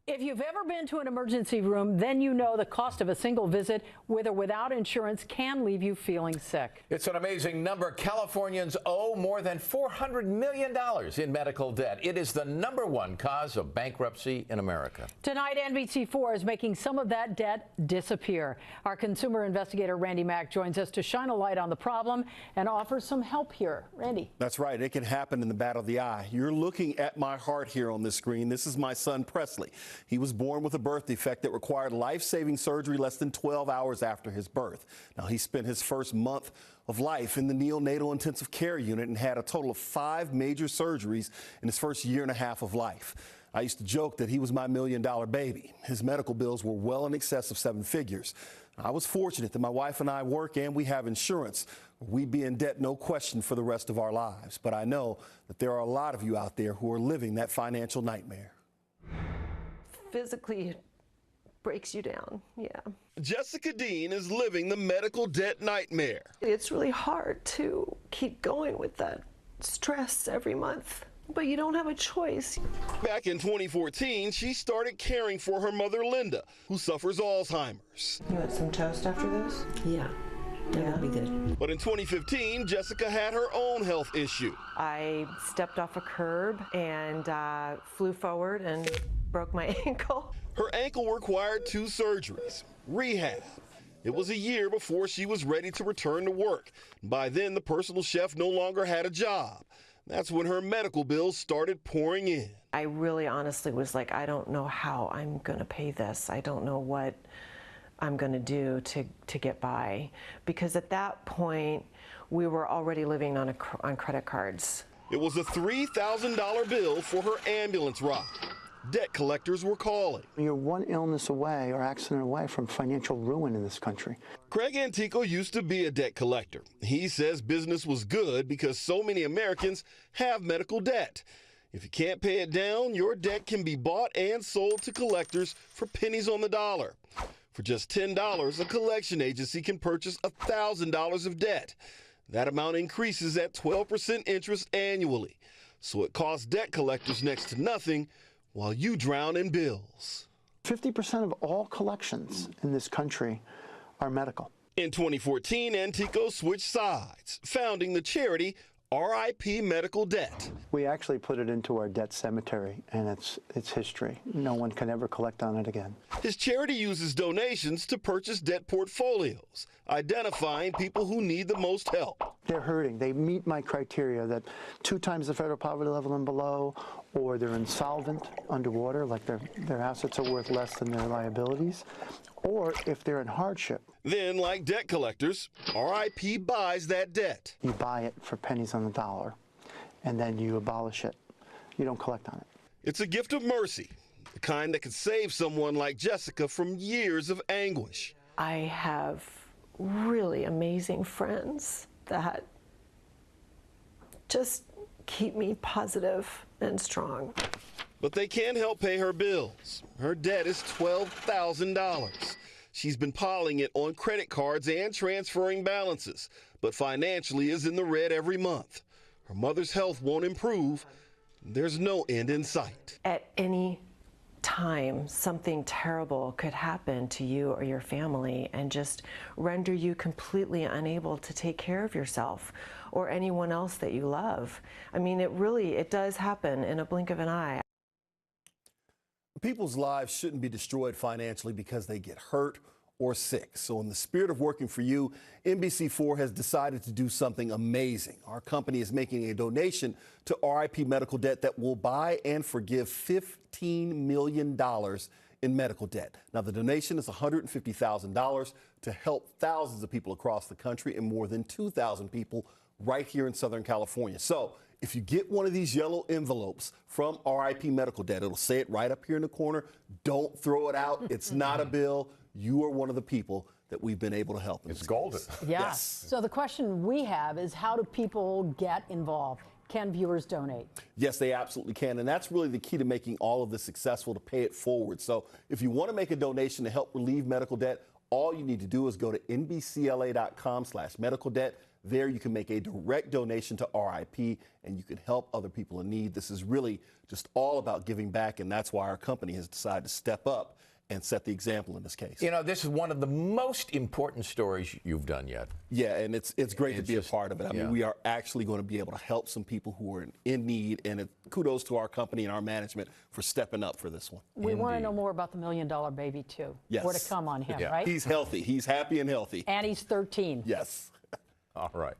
If you've ever been to an emergency room, then you know the cost of a single visit with or without insurance can leave you feeling sick. It's an amazing number. Californians owe more than $400 million in medical debt. It is the #1 cause of bankruptcy in America. Tonight, NBC4 is making some of that debt disappear. Our consumer investigator, Randy Mack, joins us to shine a light on the problem and offer some help here. Randy. That's right. It can happen in the bat of the eye. You're looking at my heart here on this screen. This is my son, Presley. He was born with a birth defect that required life-saving surgery less than 12 hours after his birth. Now, he spent his first month of life in the neonatal intensive care unit and had a total of 5 major surgeries in his first year and a half of life. I used to joke that he was my $1 million baby. His medical bills were well in excess of 7 figures. I was fortunate that my wife and I work and we have insurance. We'd be in debt, no question, for the rest of our lives. But I know that there are a lot of you out there who are living that financial nightmare. Physically, it breaks you down, yeah. Jessica Dean is living the medical debt nightmare. It's really hard to keep going with that stress every month, but you don't have a choice. Back in 2014, she started caring for her mother, Linda, who suffers Alzheimer's. You want some toast after this? Yeah. That would be good. But in 2015, Jessica had her own health issue. I stepped off a curb and flew forward and broke my ankle. Her ankle required 2 surgeries, rehab. It was a year before she was ready to return to work. By then, the personal chef no longer had a job. That's when her medical bills started pouring in. I really honestly was like, I don't know how I'm going to pay this. I don't know what I'm going to do to get by. Because at that point, we were already living on credit cards. It was a $3,000 bill for her ambulance ride. Debt collectors were calling. You're one illness away or accident away from financial ruin in this country. Craig Antico used to be a debt collector. He says business was good because so many Americans have medical debt. If you can't pay it down, your debt can be bought and sold to collectors for pennies on the dollar. For just $10, a collection agency can purchase $1,000 of debt. That amount increases at 12% interest annually. So it costs debt collectors next to nothing while you drown in bills. 50% of all collections in this country are medical. In 2014, Antico switched sides, founding the charity RIP Medical Debt. We actually put it into our debt cemetery, and it's history. No one can ever collect on it again. His charity uses donations to purchase debt portfolios, identifying people who need the most help. They're hurting. They meet my criteria that 2 times the federal poverty level and below, or they're insolvent, underwater, like their assets are worth less than their liabilities, or if they're in hardship. Then, like debt collectors, RIP buys that debt. You buy it for pennies on the dollar, and then you abolish it. You don't collect on it. It's a gift of mercy, the kind that could save someone like Jessica from years of anguish. I have really amazing friends that just keep me positive and strong. But they can't help pay her bills. Her debt is $12,000. She's been piling it on credit cards and transferring balances, but financially is in the red every month. Her mother's health won't improve. There's no end in sight. At any time, something terrible could happen to you or your family and just render you completely unable to take care of yourself or anyone else that you love. I mean, it does happen in a blink of an eye. People's lives shouldn't be destroyed financially because they get hurt or sick. So in the spirit of working for you, NBC4 has decided to do something amazing. Our company is making a donation to RIP Medical Debt that will buy and forgive $15 million in medical debt. Now, the donation is $150,000 to help thousands of people across the country and more than 2,000 people right here in Southern California. So if you get one of these yellow envelopes from RIP Medical Debt, it'll say it right up here in the corner. Don't throw it out. It's not a bill. You are one of the people that we've been able to help. It's golden. Yeah. Yes. So the question we have is, how do people get involved? Can viewers donate? Yes, they absolutely can. And that's really the key to making all of this successful, to pay it forward. So if you want to make a donation to help relieve medical debt, all you need to do is go to NBCLA.com/medical debt. There you can make a direct donation to RIP and you can help other people in need. This is really just all about giving back, and that's why our company has decided to step up and set the example in this case. You know, this is one of the most important stories you've done yet. Yeah, and it's great to be a part of it. I mean, we are actually going to be able to help some people who are in need, and kudos to our company and our management for stepping up for this one. We want to know more about the $1 Million Baby, too. Yes. More to come on him, Yeah. right? He's healthy. He's happy and healthy. And he's 13. Yes. All right.